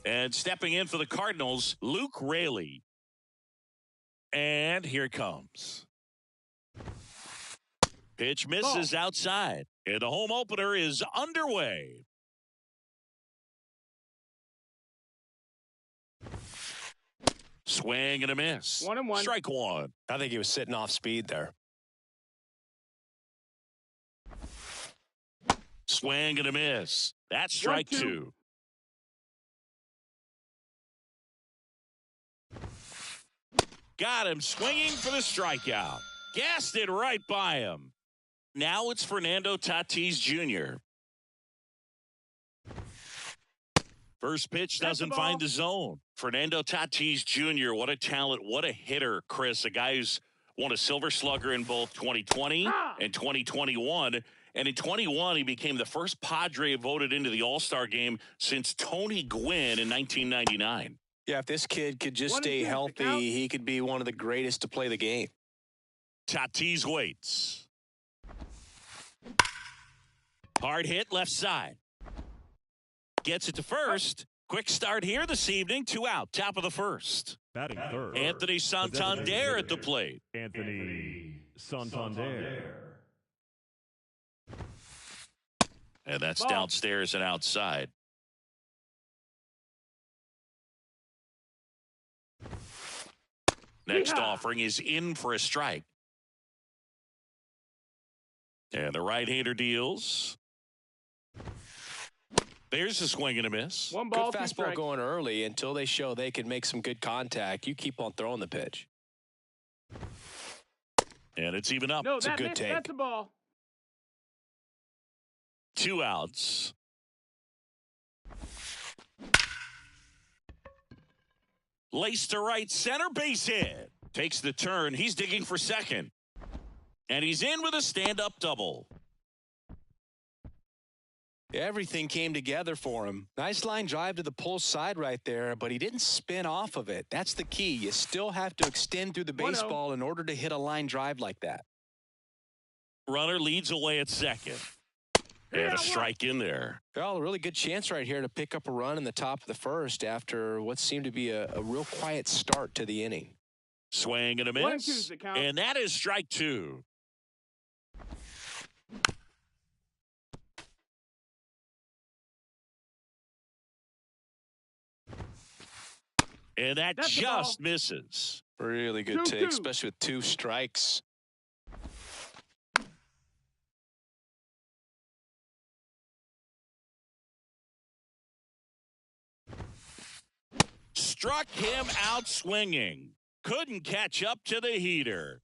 And stepping in for the Cardinals, Luke Raley. And here it comes. Pitch misses outside. And the home opener is underway. Swing and a miss. 1-1. Strike one. I think he was sitting off speed there. Swing and a miss. That's strike 2. Got him swinging for the strikeout. Gassed it right by him. Now it's Fernando Tatis Jr. First pitch doesn't find the zone. Fernando Tatis Jr., what a talent, what a hitter, Chris. A guy who's won a Silver Slugger in both 2020 and 2021. And in 21, he became the first Padre voted into the All-Star game since Tony Gwynn in 1999. Yeah, if this kid could just stay healthy, he could be one of the greatest to play the game. Tatis waits. Hard hit left side. Gets it to first. Quick start here this evening. 2 out. Top of the first. Batting third. Anthony Santander at the plate. Anthony Santander. And that's downstairs and outside. Next offering is in for a strike. And the right-hander deals. There's a swing and a miss. One ball, good fastball going early until they show they can make some good contact. You keep on throwing the pitch. And it's even up. No, it's a good take. That's a ball. 2 outs. Lace to right center, base hit. Takes the turn. He's digging for second. And he's in with a stand-up double. Everything came together for him. Nice line drive to the pull side right there, but he didn't spin off of it. That's the key. You still have to extend through the baseball in order to hit a line drive like that. Runner leads away at second. And a strike in there. Well, a really good chance right here to pick up a run in the top of the first after what seemed to be a real quiet start to the inning. Swing and a miss. And that is strike 2. And that just misses. Really good take, especially with 2 strikes. Struck him out swinging. Couldn't catch up to the heater.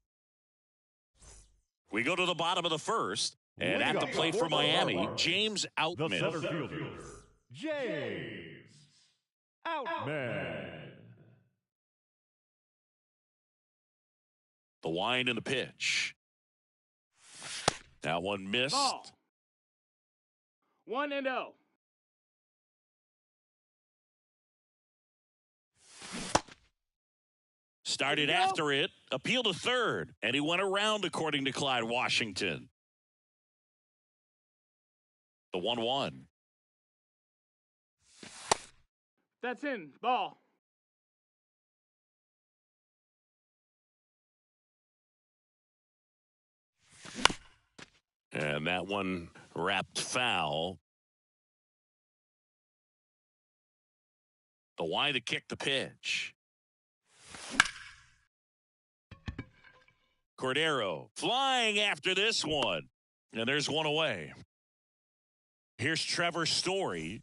We go to the bottom of the first. And at the plate for Miami, James Outman. The center fielder, James Outman. The wind and the pitch. That one missed. Ball. 1-0. Started after it, appealed to third, and he went around according to Clyde Washington. The 1-1. That's in. Ball. And that one wrapped foul. The wind to kick the pitch. Cordero flying after this one. And there's one away. Here's Trevor Story.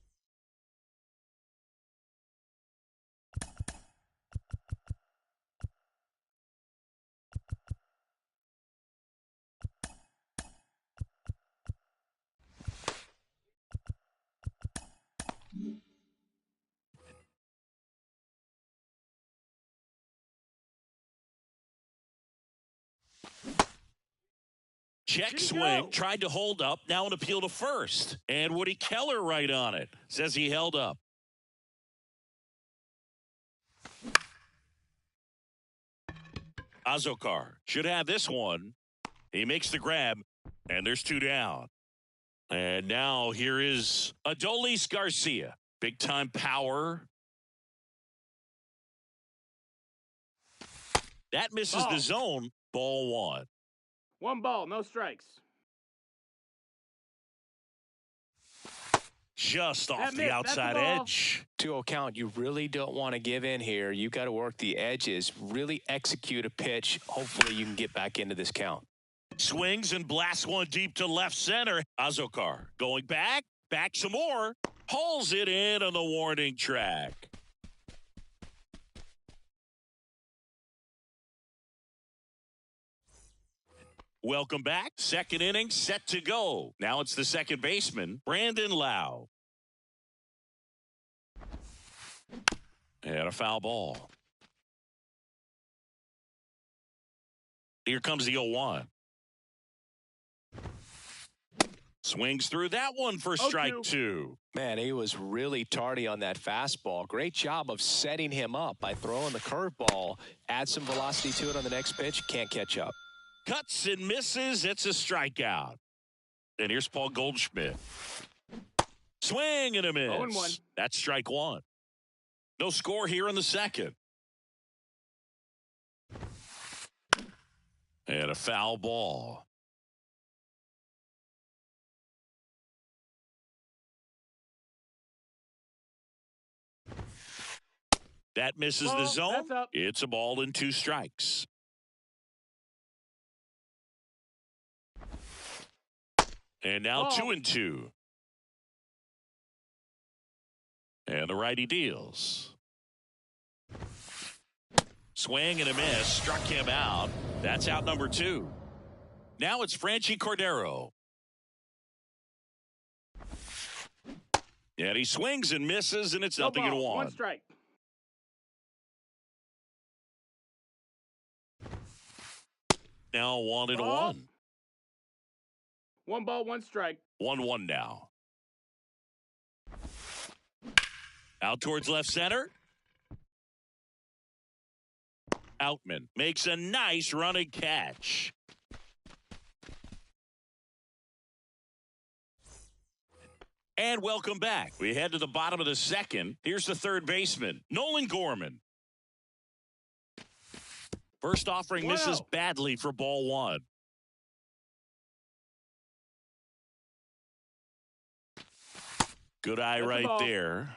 Check swing, tried to hold up, now an appeal to first. And Woody Keller right on it. Says he held up. Azokar should have this one. He makes the grab, and there's 2 down. And now here is Adolis Garcia. Big-time power, That misses Ball. the zone. Ball one. 1 ball, no strikes. Just off That the missed. That's a outside ball. edge. 2-0 count. You really don't want to give in here. You got to work the edges, really execute a pitch. Hopefully you can get back into this count. Swings and blasts one deep to left center. Azokar going back some more. Hauls it in on the warning track. Welcome back. Second inning set to go. Now it's the second baseman, Brandon Lau. And a foul ball. Here comes the 0-1. Swings through that one for strike 2. Man, he was really tardy on that fastball. Great job of setting him up by throwing the curveball. Add some velocity to it on the next pitch. Can't catch up. Cuts and misses. It's a strikeout. And here's Paul Goldschmidt. Swing and a miss. 0-1. That's strike 1. No score here in the second. And a foul ball. That misses the zone. That's up. It's a ball and 2 strikes. And now 2-2. And the righty deals. Swing and a miss. Struck him out. That's out number 2. Now it's Franchy Cordero. And he swings and misses, and it's No 0-1. ball, 1 strike. Now 1-1. Ball. 1 ball, 1 strike. 1-1 now. Out towards left center. Outman makes a nice running catch. And welcome back. We head to the bottom of the second. Here's the third baseman, Nolan Gorman. First offering misses badly for ball 1. Good eye That's right there.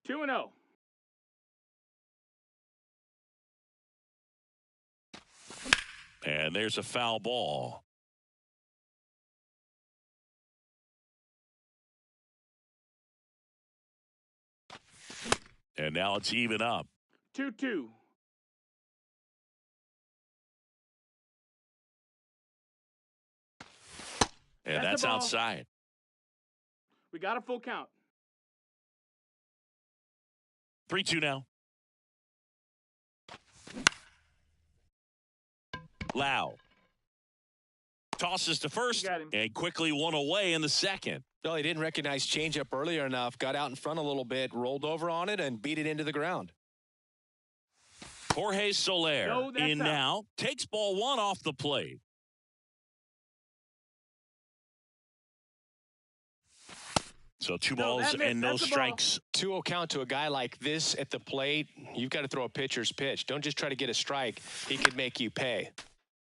2-0. And there's a foul ball. And now it's even up. 2-2. And that's outside. We got a full count. 3-2 now. Lau tosses to first and quickly one away in the second. No, he didn't recognize changeup earlier enough. Got out in front a little bit, rolled over on it, and beat it into the ground. Jorge Soler in now. Takes ball 1 off the plate. So 2 balls and no strikes. 2-0 count to a guy like this at the plate. You've got to throw a pitcher's pitch. Don't just try to get a strike. He could make you pay.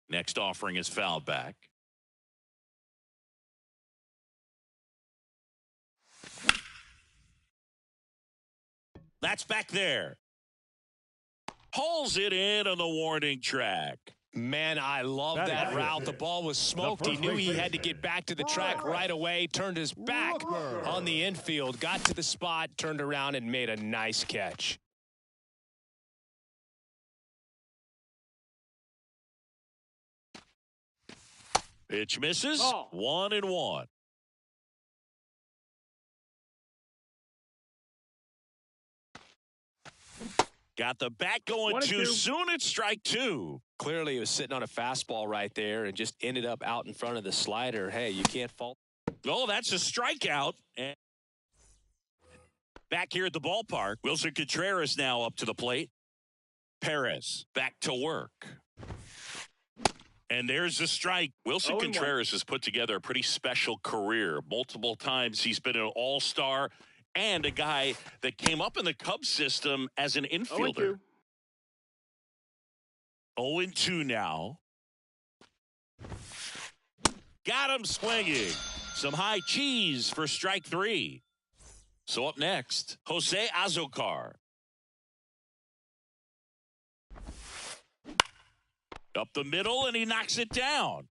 Next offering is fouled back. That's back there. Hauls it in on the warning track. Man, I love that route. The ball was smoked. He knew he had to get back to the track right away. Turned his back on the infield. Got to the spot, turned around, and made a nice catch. Pitch misses. 1-1. Got the bat going too soon. It's strike 2. Clearly, he was sitting on a fastball right there and just ended up out in front of the slider. Hey, you can't fault. Oh, that's a strikeout. And back here at the ballpark, Wilson Contreras now up to the plate. Perez back to work. And there's the strike. Wilson Contreras has put together a pretty special career. Multiple times he's been an all-star and a guy that came up in the Cubs system as an infielder. 0-2 now. Got him swinging. Some high cheese for strike 3. So up next, Jose Azocar. Up the middle, and he knocks it down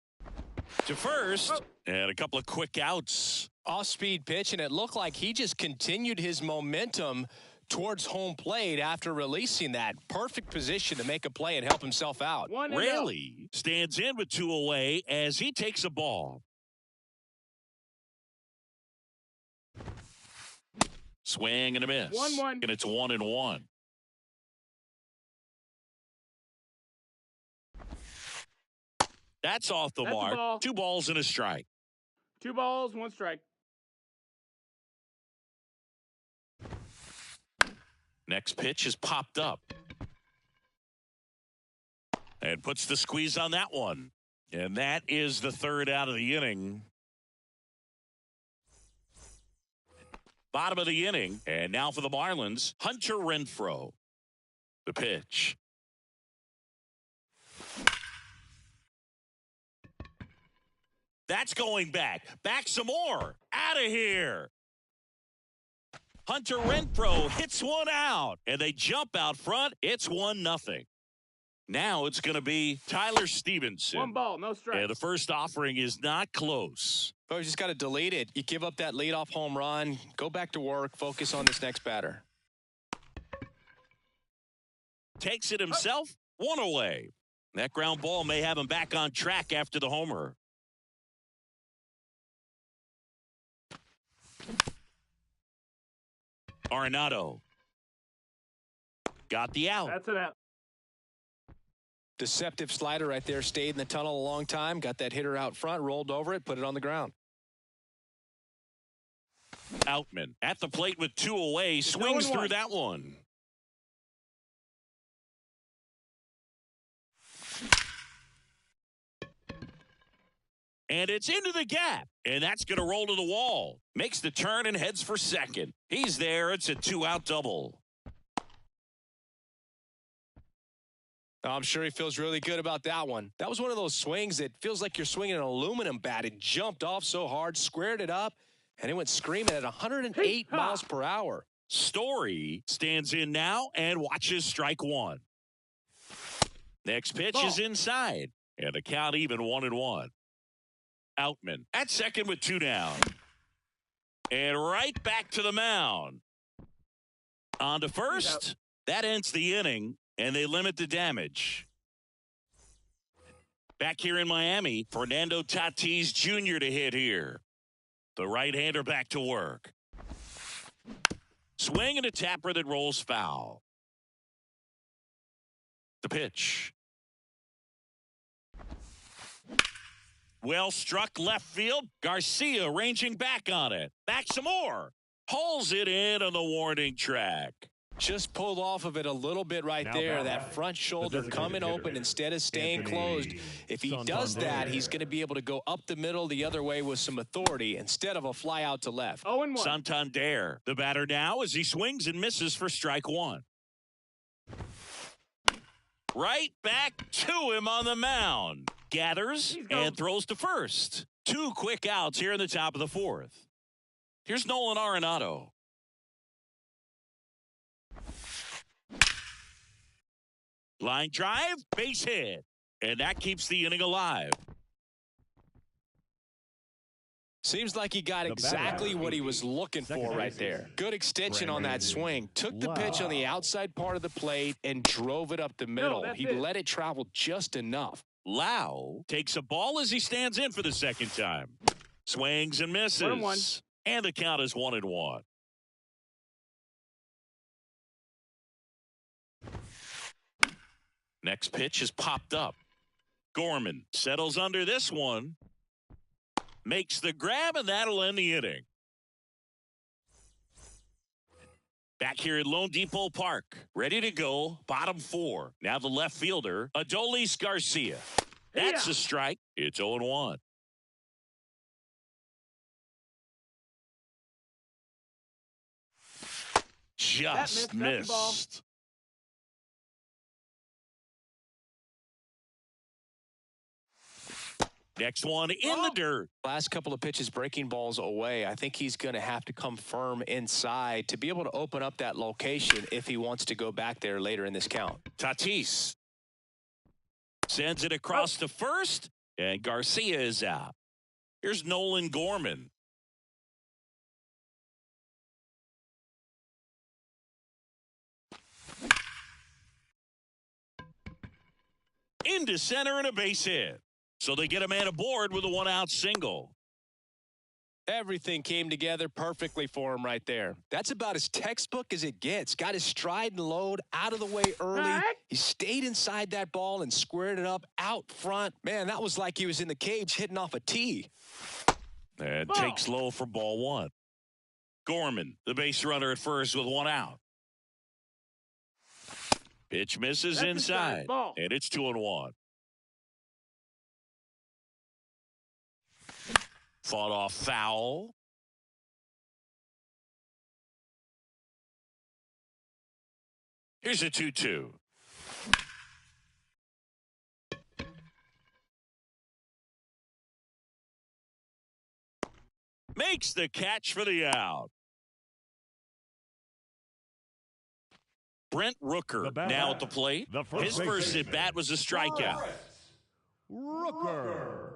to first, and a couple of quick outs. Off-speed pitch, and it looked like he just continued his momentum towards home plate after releasing that. Perfect position to make a play and help himself out. Raley stands in with 2 away as he takes a ball. Swing and a miss. 1-1. And it's 1-1. That's off the mark. 2 balls and a strike. 2 balls, 1 strike. Next pitch is popped up. And puts the squeeze on that one. And that is the 3rd out of the inning. Bottom of the inning. And now for the Marlins, Hunter Renfroe. The pitch. That's going back. Back some more. Out of here. Hunter Renfroe hits one out. And they jump out front. It's 1-0. Now it's going to be Tyler Stevenson. 1 ball, no strike. And the first offering is not close. Oh, you just got to delete it. You give up that leadoff home run. Go back to work. Focus on this next batter. Takes it himself. 1 away. That ground ball may have him back on track after the homer. Arenado. Got the out. That's an out. Deceptive slider right there. Stayed in the tunnel a long time. Got that hitter out front. Rolled over it. Put it on the ground. Outman at the plate with 2 away. Swings through that one. And it's into the gap. And that's going to roll to the wall. Makes the turn and heads for second. He's there. It's a 2-out double. I'm sure he feels really good about that one. That was one of those swings that feels like you're swinging an aluminum bat. It jumped off so hard, squared it up, and it went screaming at 108 miles per hour. Story stands in now and watches strike 1. Next pitch is inside. And the count even 1-1. Outman at second with 2 down. And right back to the mound. On to first. That ends the inning, and they limit the damage. Back here in Miami, Fernando Tatis Jr. to hit here. The right-hander back to work. Swing and a tapper that rolls foul. The pitch. Well struck left field. Garcia ranging back on it. Back some more. Hauls it in on the warning track. Just pulled off of it a little bit right there. That front shoulder coming open instead of staying closed. If he does that, he's going to be able to go up the middle the other way with some authority instead of a fly out to left. 0-1. Santander, the batter now as he swings and misses for strike 1. Right back to him on the mound. Gathers and throws to first. 2 quick outs here in the top of the 4th. Here's Nolan Arenado. Line drive, base hit. And that keeps the inning alive. Seems like he got exactly what he was looking for right there. Good extension on that swing. Took the pitch on the outside part of the plate and drove it up the middle. He let it travel just enough. Lau takes a ball as he stands in for the second time. Swings and misses. 1-1. And the count is 1-1. Next pitch is popped up. Gorman settles under this one. Makes the grab, and that'll end the inning. Back here at Lone Depot Park. Ready to go. Bottom 4. Now the left fielder, Adolis Garcia. That's a strike. It's 0-1. Just missed. Next one in the dirt. Last couple of pitches breaking balls away. I think he's going to have to come firm inside to be able to open up that location if he wants to go back there later in this count. Tatis sends it across to first, and Garcia is out. Here's Nolan Gorman. Into center and a base hit. So they get a man aboard with a one-out single. Everything came together perfectly for him right there. That's about as textbook as it gets. Got his stride and load out of the way early. He stayed inside that ball and squared it up out front. Man, that was like he was in the cage hitting off a tee. And takes low for ball one. Gorman, the base runner at first with one out. Pitch misses inside, and it's 2-1. Fought off foul. Here's a 2-2. Makes the catch for the out. Brent Rooker now at the plate. His first at bat was a strikeout. Rooker.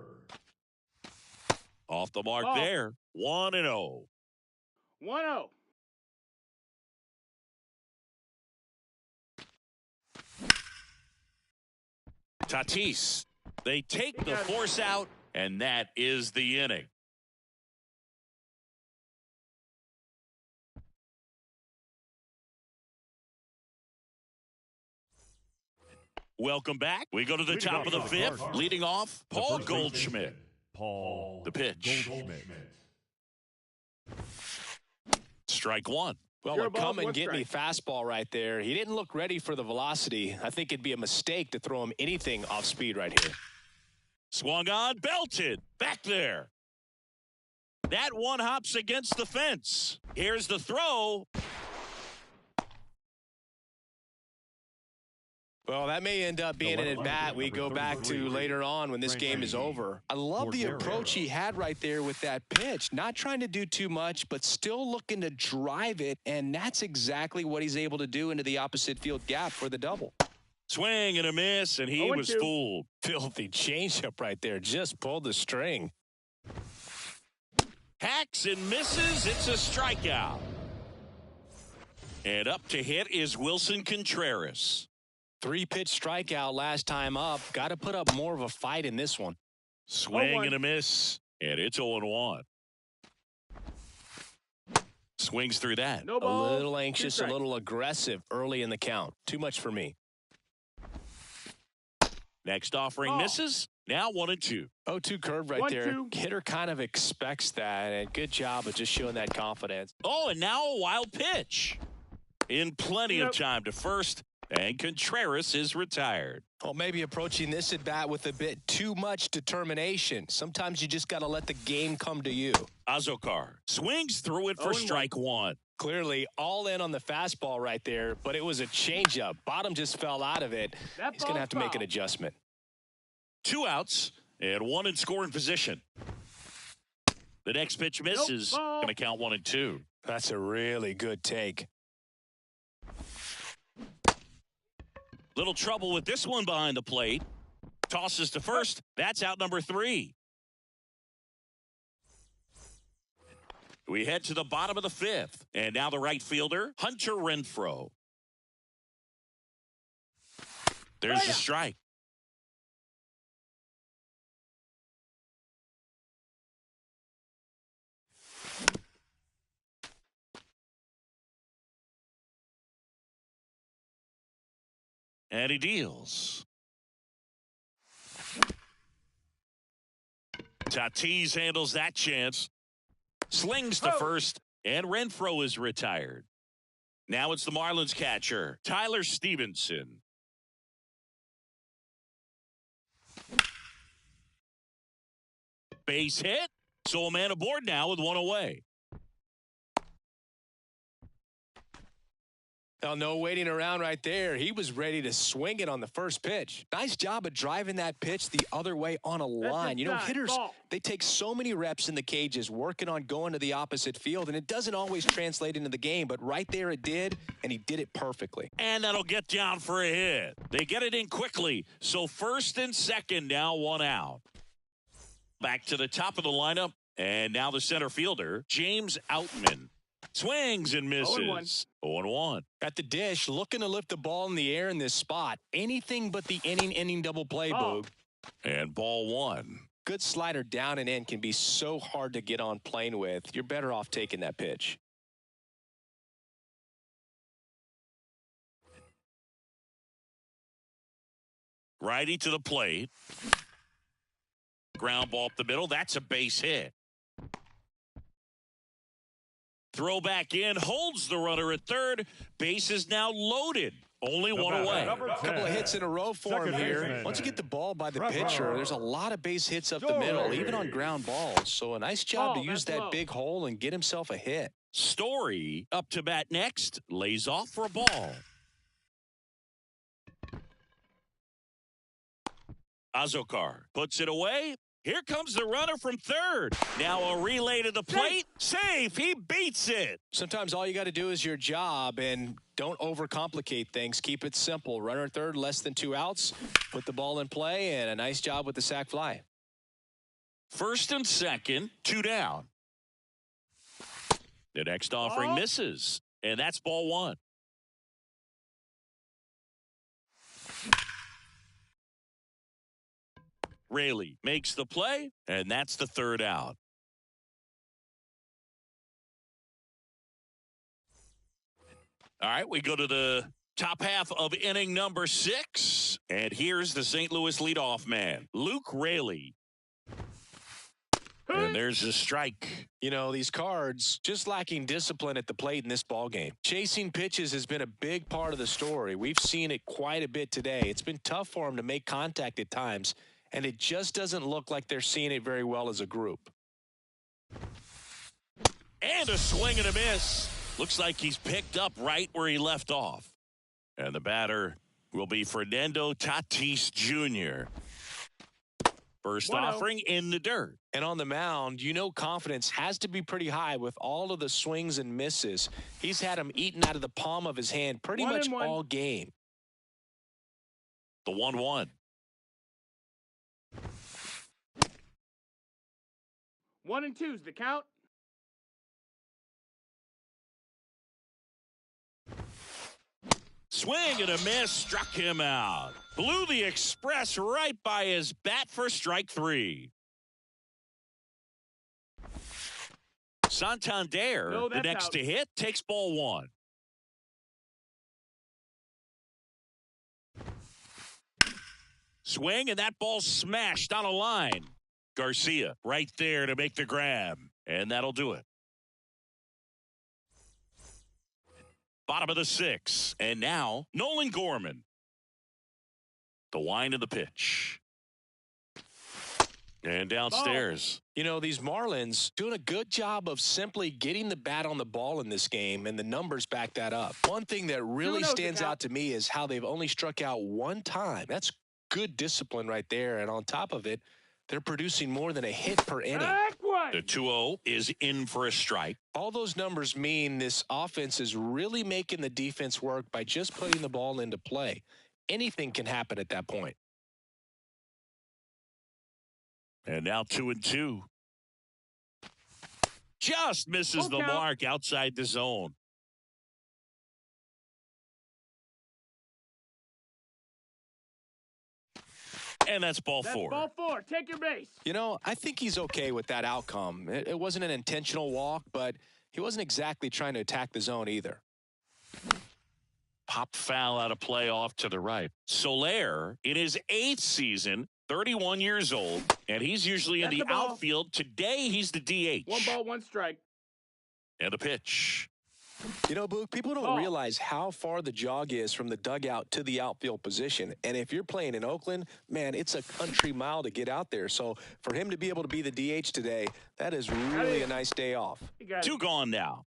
Off the mark there. 1-0. 1-0. Tatis. They take the force out, and that is the inning. Welcome back. We go to the top of the fifth. Leading off, Paul Goldschmidt. The pitch. Strike one. Well, a come and get me fastball right there. He didn't look ready for the velocity. I think it'd be a mistake to throw him anything off speed right here. Swung on, belted. Back there. That one hops against the fence. Here's the throw. Well, that may end up being an at-bat we go back to later on when this game is over. I love the approach he had right there with that pitch. Not trying to do too much, but still looking to drive it, and that's exactly what he's able to do into the opposite field gap for the double. Swing and a miss, and he was fooled. Filthy changeup right there. Just pulled the string. Hacks and misses. It's a strikeout. And up to hit is Wilson Contreras. 3-pitch strikeout last time up. Got to put up more of a fight in this one. Swing and a miss, and it's 0-1. Swings through that. A little anxious, a little aggressive early in the count. Too much for me. Next offering misses. Now 1-2. 0-2 curve right there. Hitter kind of expects that, and good job of just showing that confidence. Oh, and now a wild pitch. In plenty of time to first. And Contreras is retired. Well, maybe approaching this at bat with a bit too much determination. Sometimes you just got to let the game come to you. Azokar swings through it for strike one. Clearly all in on the fastball right there, but it was a changeup. Bottom just fell out of it. He's going to have to make an adjustment. 2 outs and 1 in scoring position. The next pitch misses. Going to count 1-2. That's a really good take. Little trouble with this one behind the plate. Tosses to first. That's out number 3. We head to the bottom of the fifth. And now the right fielder, Hunter Renfroe. There's the strike. And he deals. Tatis handles that chance. Slings to first, and Renfroe is retired. Now it's the Marlins catcher, Tyler Stevenson. Base hit. So a man aboard now with 1 away. Oh, no waiting around right there. He was ready to swing it on the first pitch. Nice job of driving that pitch the other way on a line. You know, hitters, they take so many reps in the cages working on going to the opposite field, and it doesn't always translate into the game, but right there it did, and he did it perfectly. And that'll get down for a hit. They get it in quickly, so first and second now, one out. Back to the top of the lineup, and now the center fielder, James Outman. Swings and misses. 0-1. At the dish, looking to lift the ball in the air in this spot. Anything but the inning double play, Boog. And ball one. Good slider down and in can be so hard to get on plane with. You're better off taking that pitch. Righty to the plate. Ground ball up the middle. That's a base hit. Throw back in, holds the runner at third. Base is now loaded. Only one away. A couple of hits in a row for him here. Once you get the ball by the pitcher, there's a lot of base hits up the middle, even on ground balls. So a nice job to use that big hole and get himself a hit. Story up to bat next. Lays off for a ball. Azokar puts it away. Here comes the runner from third. Now a relay to the plate. Safe. He beats it. Sometimes all you got to do is your job and don't overcomplicate things. Keep it simple. Runner at third, less than 2 outs. Put the ball in play, and a nice job with the sac fly. First and second, 2 down. The next offering misses, and that's ball one. Raley makes the play, and that's the third out. All right, we go to the top half of inning number 6, and here's the St. Louis leadoff man, Luke Raley. And there's a strike. You know, these Cards just lacking discipline at the plate in this ball game. Chasing pitches has been a big part of the story. We've seen it quite a bit today. It's been tough for them to make contact at times, and it just doesn't look like they're seeing it very well as a group. And a swing and a miss. Looks like he's picked up right where he left off. And the batter will be Fernando Tatis Jr. First offering in the dirt. And on the mound, you know confidence has to be pretty high with all of the swings and misses. He's had them eaten out of the palm of his hand pretty much all game. The 1-1. 1 and 2's the count. Swing and a miss, struck him out. Blew the express right by his bat for strike 3. Santander, the next to hit, takes ball 1. Swing, and that ball smashed on a line. Garcia right there to make the grab, and that'll do it. Bottom of the 6, and now Nolan Gorman. The wind of the pitch. And downstairs. You know, these Marlins doing a good job of simply getting the bat on the ball in this game, and the numbers back that up. One thing that really stands out to me is how they've only struck out 1 time. That's good discipline right there, and on top of it, they're producing more than a hit per inning. The 2-0 is in for a strike. All those numbers mean this offense is really making the defense work by just putting the ball into play. Anything can happen at that point. And now 2-2. Just misses the mark outside the zone. And that's ball 4. Ball 4. Take your base. You know, I think he's okay with that outcome. It wasn't an intentional walk, but he wasn't exactly trying to attack the zone either. Pop foul out of play off to the right. Soler, in his 8th season, 31 years old, and he's usually in the outfield. Today, he's the DH. 1 ball, 1 strike. And a pitch. You know, Boog, people don't realize how far the jog is from the dugout to the outfield position. And if you're playing in Oakland, man, it's a country mile to get out there. So for him to be able to be the DH today, that is really a nice day off. 2 gone now.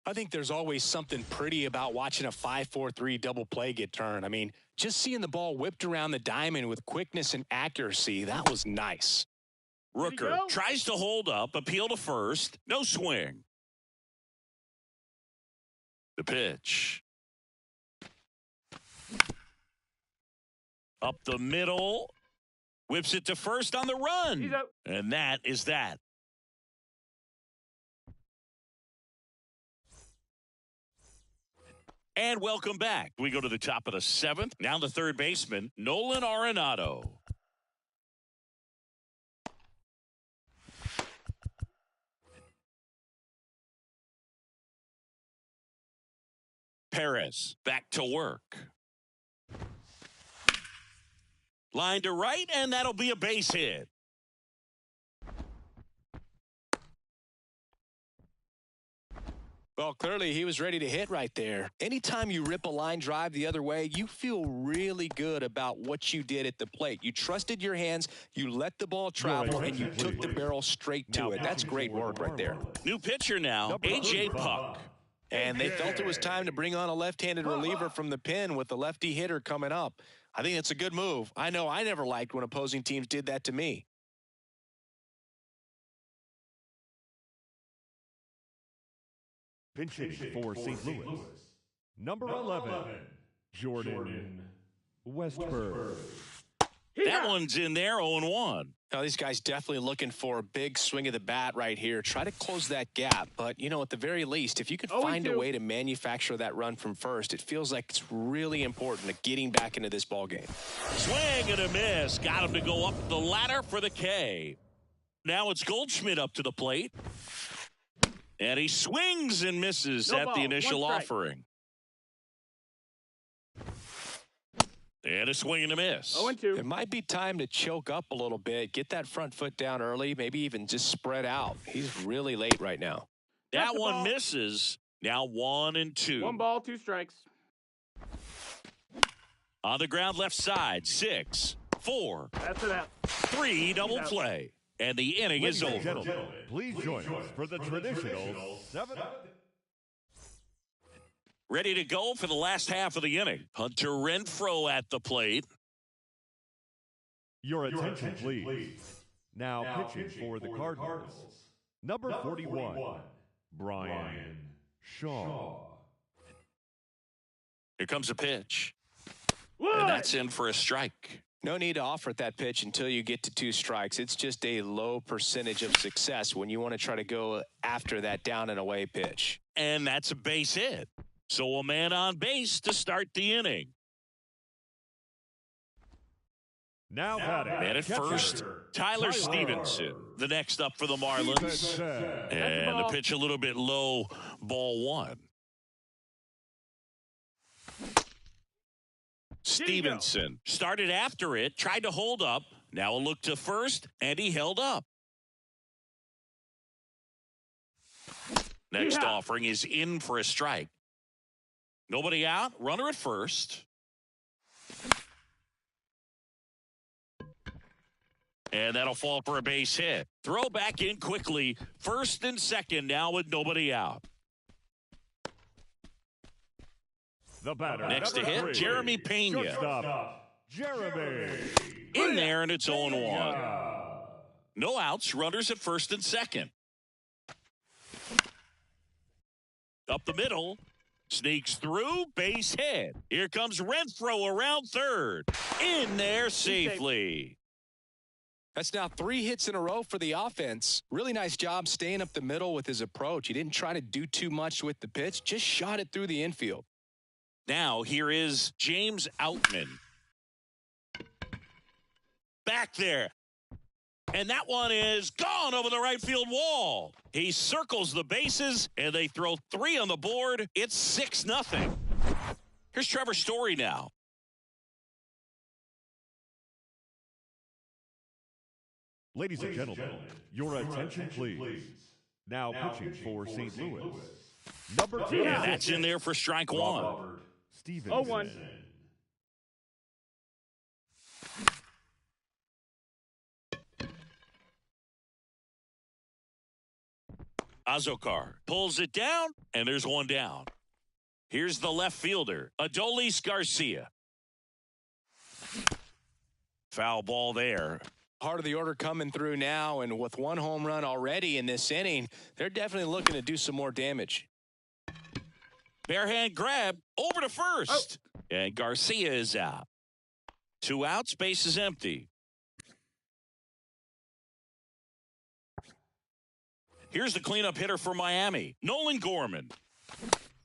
I think there's always something pretty about watching a 5-4-3 double play get turned. I mean, just seeing the ball whipped around the diamond with quickness and accuracy, that was nice. Rooker tries to hold up, appeal to first, no swing. The pitch. Up the middle, whips it to first on the run. And that is that. And welcome back. We go to the top of the 7th. Now the third baseman, Nolan Arenado. Perez back to work. Line to right, and that'll be a base hit. Well, clearly he was ready to hit right there. Anytime you rip a line drive the other way, you feel really good about what you did at the plate. You trusted your hands, you let the ball travel, and you took the barrel straight to it. That's great work right there. New pitcher now, A.J. Puk. And they felt it was time to bring on a left-handed reliever from the pen with the lefty hitter coming up. I think it's a good move. I know I never liked when opposing teams did that to me. Pinch hitting for St. Louis. Number 11, Jordan Westburg. That one's in there, 0-1. Now, these guys definitely looking for a big swing of the bat right here. Try to close that gap. But, you know, at the very least, if you could find a way to manufacture that run from first, it feels like it's really important to getting back into this ball game. Swing and a miss. Got him to go up the ladder for the K. Now it's Goldschmidt up to the plate. And he swings and misses at the initial offering. And a swing and a miss. 0-2. It might be time to choke up a little bit, get that front foot down early, maybe even just spread out. He's really late right now. That one misses. Now 1-2. 1 ball, 2 strikes. On the ground left side, 6, 4, That's it out. 3 double play. And the inning is over. Gentlemen, please join us for the traditional 7th. Ready to go for the last half of the inning. Hunter Renfroe at the plate. Your attention, please. Now pitching for the Cardinals. Number 41, Brian Shaw. Here comes a pitch. What? And that's in for a strike. No need to offer at that pitch until you get to 2 strikes. It's just a low percentage of success when you want to try to go after that down and away pitch. And that's a base hit. So a man on base to start the inning. Now batting at first, Tyler Stevenson. The next up for the Marlins. And the pitch a little bit low, ball 1. Stevenson started after it, tried to hold up. Now a look to first, and he held up. Next offering is in for a strike. Nobody out, runner at first. And that'll fall for a base hit. Throw back in quickly. First and second now with nobody out. The batter. Next to hit, 3, Jeremy Pena. Shortstop, Jeremy. In there, and it's 0-1. No outs, runners at first and second. Up the middle. Sneaks through, base hit. Here comes Renfroe around third. In there safely. That's now 3 hits in a row for the offense. Really nice job staying up the middle with his approach. He didn't try to do too much with the pitch, just shot it through the infield. Now here is James Outman. Back there. And that one is gone over the right field wall. He circles the bases, and they throw 3 on the board. It's 6-0. Here's Trevor Story now. Ladies and gentlemen, your attention, please. Now pitching for St. Louis. Number 2. And that's in there for strike 1. Stevenson. 0-1. Azokar pulls it down, and there's one down. Here's the left fielder, Adolis Garcia. Foul ball there. Heart of the order coming through now, and with one home run already in this inning, they're definitely looking to do some more damage. Barehand grab over to first. And Garcia is out. 2 outs, base is empty. Here's the cleanup hitter for Miami, Nolan Gorman.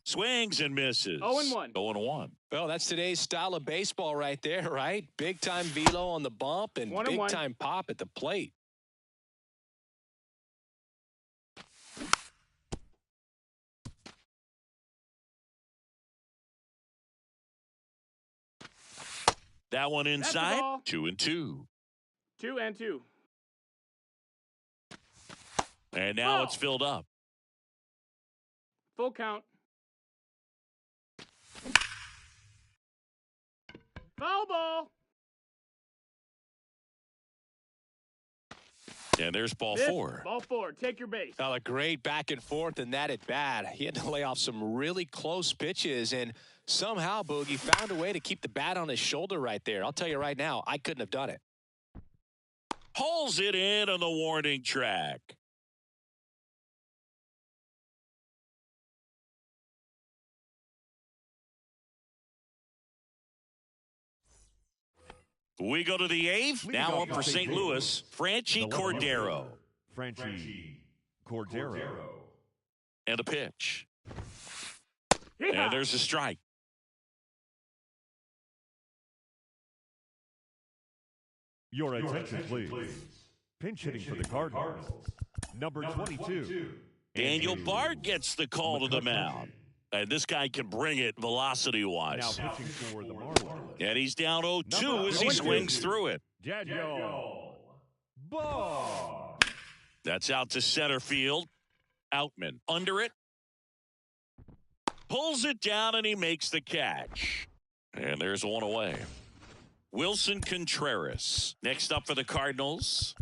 Swings and misses. 0-1. 0-1. Well, that's today's style of baseball right there, right? Big-time velo on the bump and 1-1. big-time pop at the plate. That one inside. ball. 2-2. 2-2. And now Ball. it's filled up. Full count. Foul ball. And there's ball Miss. 4. Ball 4. Take your base. Well, a great back and forth and that at bat. He had to lay off some really close pitches, and somehow Boogie found a way to keep the bat on his shoulder right there. I'll tell you right now, I couldn't have done it. Hauls it in on the warning track. We go to the 8th. Now up for St. Louis, Franchi Cordero. Franchi Cordero. And a pitch. Yeah. And there's a strike. Your attention, please. Pinch hitting for the Cardinals. Number 22. Daniel Bard gets the call to the mound. And this guy can bring it Now velocity-wise. pitching for the Marlins. And he's down 0-2 as he swings through it. Daniel Bard. That's out to center field. Outman under it. Pulls it down and he makes the catch. And there's one away. Wilson Contreras next up for the Cardinals.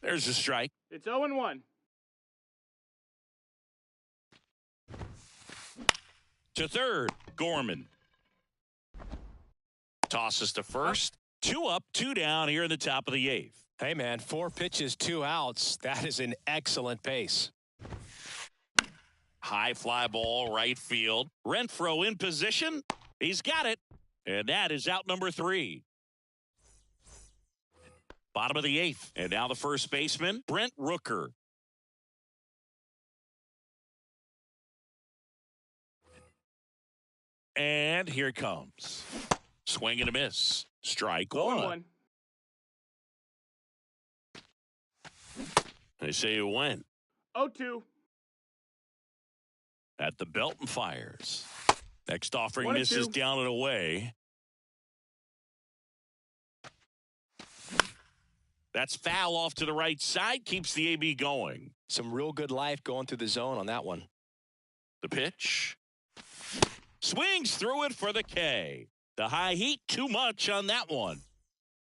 There's a strike. It's 0-1. To third, Gorman. Tosses to first. 2 up, 2 down here in the top of the 8th. Hey, man, 4 pitches, 2 outs. That is an excellent pace. High fly ball, right field. Renfroe in position. He's got it. And that is out number 3. Bottom of the 8th. And now the first baseman, Brent Rooker. And here it comes. Swing and a miss. Strike 1. 0-1. They say it went 0-2. at the Belton Fires. Next offering 1-2. misses down and away. That's foul off to the right side. Keeps the AB going. Some real good life going through the zone on that one. The pitch. Swings through it for the K. The high heat, too much on that one.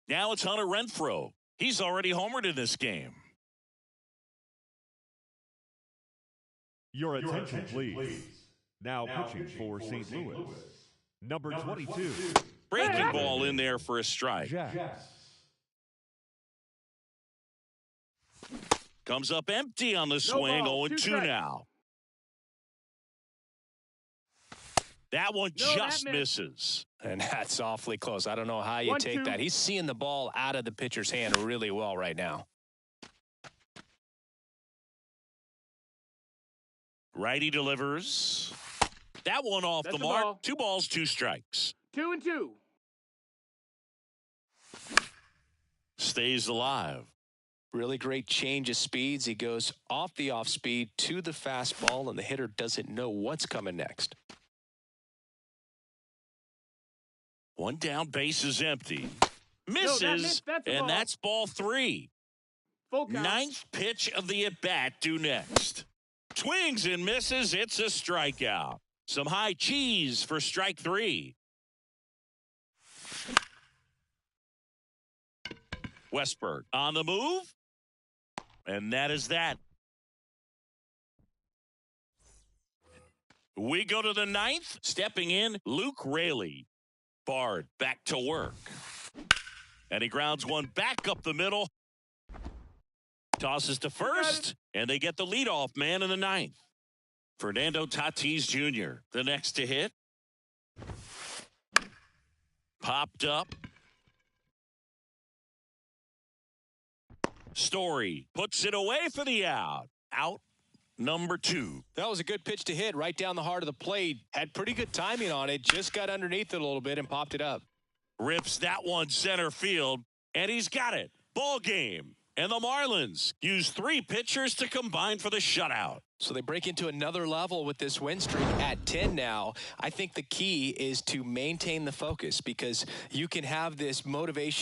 Now it's Hunter Renfroe. He's already homered in this game. Your attention, please. Now pitching for St. Louis. Number 22. Breaking ball in there for a strike. Jack. Comes up empty on the swing. ball, 0-2 strikes. now. That one No, that just missed. misses. And that's awfully close. I don't know how you 1-2. take that. He's seeing the ball out of the pitcher's hand really well right now. Righty delivers. That one off That's the a mark. ball. 2 balls, 2 strikes. 2-2. Stays alive. Really great change of speeds. He goes off the off speed to the fastball, and the hitter doesn't know what's coming next. One down, base is empty. that Misses, missed. That's a and ball. that's ball 3. Full count. 9th pitch of the at-bat due next. Swings and misses. It's a strikeout. Some high cheese for strike 3. Westberg on the move. And that is that. We go to the 9th. Stepping in, Luke Raley. Bard back to work. And he grounds one back up the middle. Tosses to first. And they get the leadoff man in the 9th. Fernando Tatis Jr., the next to hit. Popped up. Story puts it away for the out. Out number 2. That was a good pitch to hit right down the heart of the plate. Had pretty good timing on it. Just got underneath it a little bit and popped it up. Rips that one center field, and he's got it. Ball game. And the Marlins use 3 pitchers to combine for the shutout. So they break into another level with this win streak at 10 now. I think the key is to maintain the focus because you can have this motivation